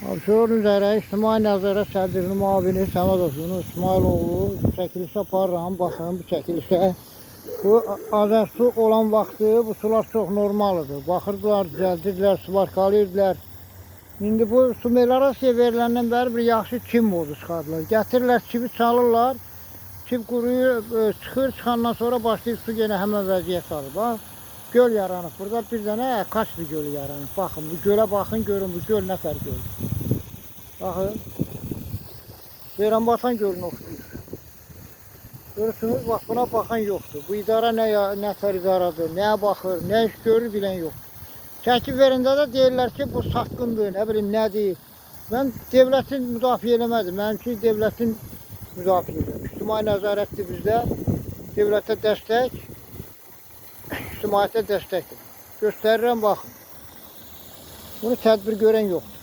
Abşeron üzərə İctimai Nəzarət Sədrinin müavini Səmədovun İsmailoğlu çəkilişə aparıram. Baxın bu çəkilişə. Bu Azərsu olan vaxtı bu sular çox normaldır. Baxırdılar, düzəldirdilər, subarkalayırdılar. İndi bu su meliorasiya veriləndən bəri bir yaxşı çim modu çıxardılar. Gətirirlər, çivi çalırlar. Çim quruyur, çıxır, çıxandan sonra başlayıb su yenə həmən vəziyyət alır. Bax, göl yaranıb. Burada bir dənə Kaspий gölü yaranıb. Baxın, bu gölə baxın, görün bu göl nə fərq gördür. Baxın, Ceyranbatan gölünə oxşuyur. Görürsünüz, bax buna baxan yoxdur. Bu idara nə tər idaradır, nəyə baxır, nə iş görür bilən yoxdur. Çəkib verəndə də deyirlər ki, bu satqındır, nə bilim nədir. Mən devlətin müdafiə eləmədim, mənim üçün devlətin müdafiədir. İctimai nəzarətdir bizdə, devlətə dəstək, ictimaiyyətə dəstəkdir. Göstərirəm, baxın. Bunu tədbir görən yoxdur.